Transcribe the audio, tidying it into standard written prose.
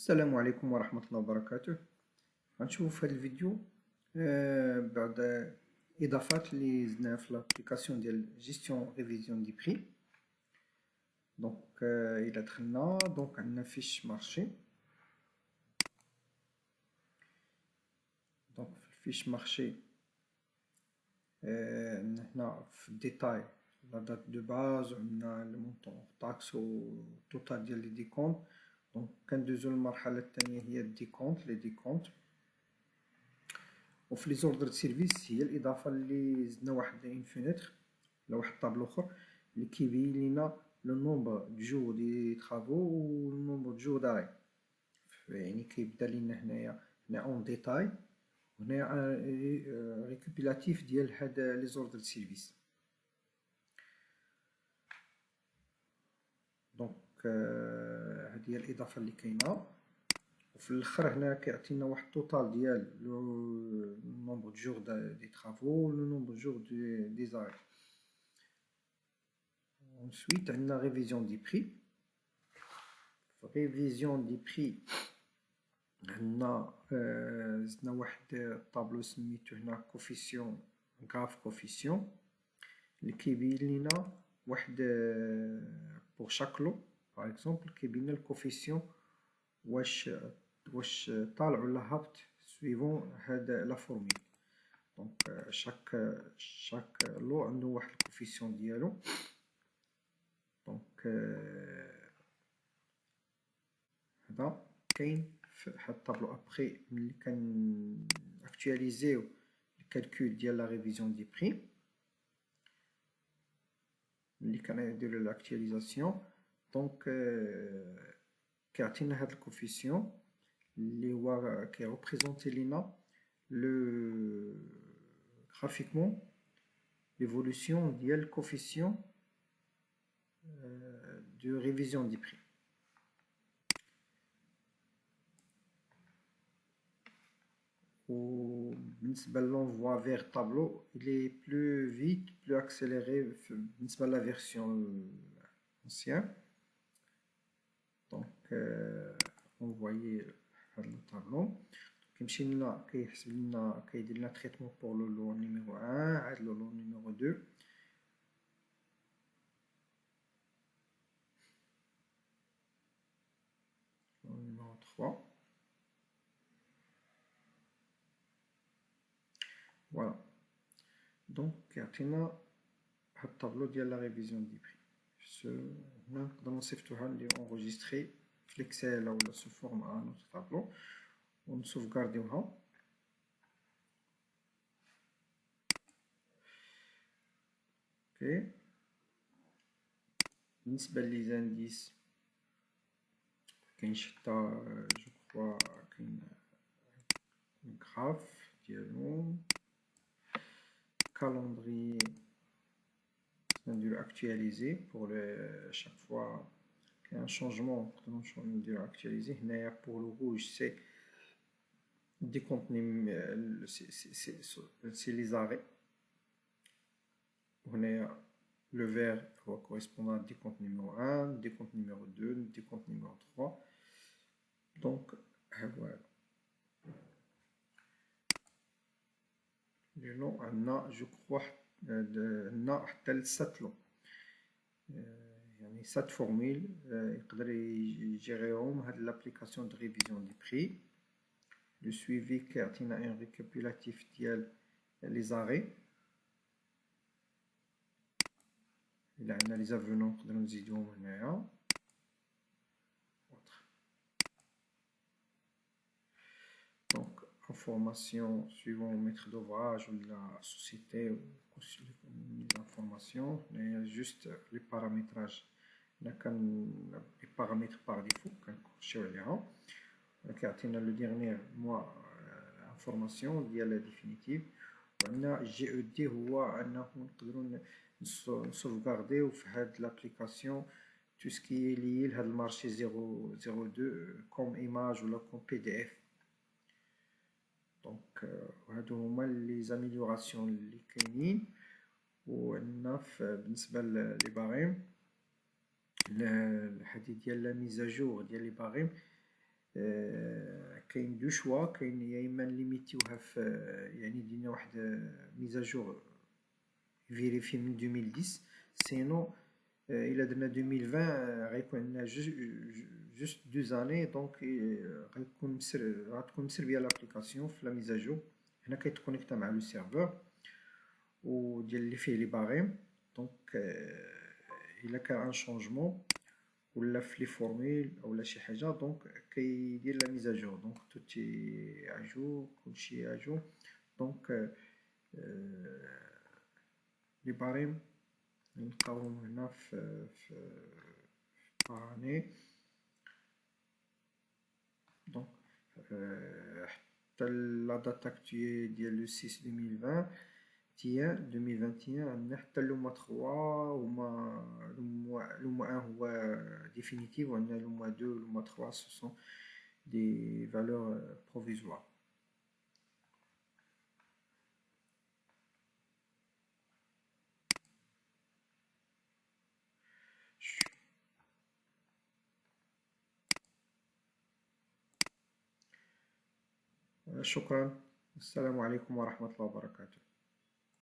السلام عليكم ورحمة الله وبركاته. غنشوفو في هذا الفيديو بعض إضافات اللي زدناها في لابليكاسيون ديال جيستيون ريفيزيون دي بري. دونك إلا دخلنا عندنا فيش مارشي. دونك في الفيش مارشي عندنا هنا في الديتاي لا دات دو باز، وعندنا لو مونطون طاكس و توتال ديال لي ديكونت. دونك كندوزو للمرحلة الثانية هي الديكونت لي ديكونت. وفي لي زوردر سيرفيس هي الإضافة اللي زدنا واحد اون فينيتر ولا واحد الطابلو آخر اللي كيبين لينا لو نومبر دو جور دي ترافو و لو نومبر دو جور داري. يعني كيبدا لينا هنايا اون ديتاي، وهنايا ريكوبيلاتيف ديال هاد لي زوردر سيرفيس. دونك هادي هي الإضافة اللي كاينة. وفي الاخر هنا كيعطينا واحد التوتال ديال لو نومبر دو جور دي ترافو و لو نومبر دو جور دي زاري. ensuite عندنا ريفيزيون دي بري. في ريفيزيون دي بري عندنا زدنا واحد الطابلو سميتو هنا كوفيسيون غراف كوفيسيون اللي كيبين لينا واحد بور شاك لو باغ اكزومبل كيبين لنا الكوفيسيون واش طالع ولا هابط سويفون هاد لا فورميل. دونك شاك لو عنده واحد الكوفيسيون ديالو. دونك هذا كاين في هاد الطابلو. ابخي ملي كان اكتواليزيو الكالكول ديال لا ريفيزيون دي بري، ملي كنديرو لاكتواليزاسيون دونك كيعطينا هاد الكوفيسيون اللي هو كيريبريزونتي لينا لو graphiquement l'évolution ديال الكوفيسيون de révision des prix. وبالنسبة للونفوا فيغ طابلو il est plus vite plus accéléré بالنسبة لا فيرسيون ancien. دونك envoyer هاد الطابلو كيمشي لنا كيحسب لنا كيدير لنا تريتمون بور لو لو نيميرو 1 عاد لو لو نيميرو 2 لو نيميرو 3. فوالا دونك كيعطينا هاد الطابلو ديال لا ريفيزيون دي بري. هنا نقدرو نصيفطوها لي اونغوجيستري في ليكسيل ولا سو فورم ان اوتر طابلو ونسوفغارديوها. اوكي بالنسبة لي زانديس كاينش حتى جو كخوا كاين الغراف ديالهم calendrier نديرو actualiser pour chaque fois qu'il y a un changement نقدرو نديرو actualiser. هنايا pour le rouge c'est décompte c'est les arrêts. وهنايا le vert هو correspondant à décompte numéro 1, décompte numéro 2, décompte numéro 3. donc voilà les noms عندنا جو كخوا عندنا حتى لسات لون، يعني 7 فورميل يقدر يجيريهم هاد لابليكاسيون دو ريفيزيون دي بري. لو سويفي كيعطينا ان ريكابيلاتيف ديال لي زاري. إلا عندنا لي زافونون نقدرو نزيدوهم هنايا. دونك information suivant le maître d'ouvrage ou la société ou les informations. Il y a juste les paramétrages. Il y a les paramètres par défaut. Le dernier mois information ديال définitive. وعندنا GED هو أنه نقدرو نسوفغارديو في هاد l'application tout ce qui est lié لهاد المارشي 002 comme image ولا comme PDF. دونك هادو هما لي زاميليوراسيون اللي كاينين. وعندنا بالنسبه لي باغيم الحديث ديال لا ميزاجور ديال لي باغيم كاين دو شوا، كاين يا اما نليميتيوها في يعني دينا واحد ميزاجور فيريفي من 2010، سينو إلا درنا 2020 غيكون عندنا جوست دو زاني، دونك غتكون مسربية لابليكاسيون في لا ميزاجور. هنا كيتكونيكتا مع لو سيرفور و ديال اللي فيه لي باغيم، دونك إلا كان ان شونجمون ولا في لي فورميل اولا شي حاجة، دونك كيدير لا ميزاجور، دونك توتي اجور، كلشي اجور. دونك لي باريم نلقاوهم هنا في باراني. دونك حتى لا دات اكتويل ديال لو 6 2020 تيان 2021 عندنا حتى لو موا 3 هما لو موا 1 هو ديفينيتيف، وعندنا لو موا 2 لو موا 3 سو سون دي فالور بروفيزوار. شكرا، السلام عليكم ورحمة الله وبركاته.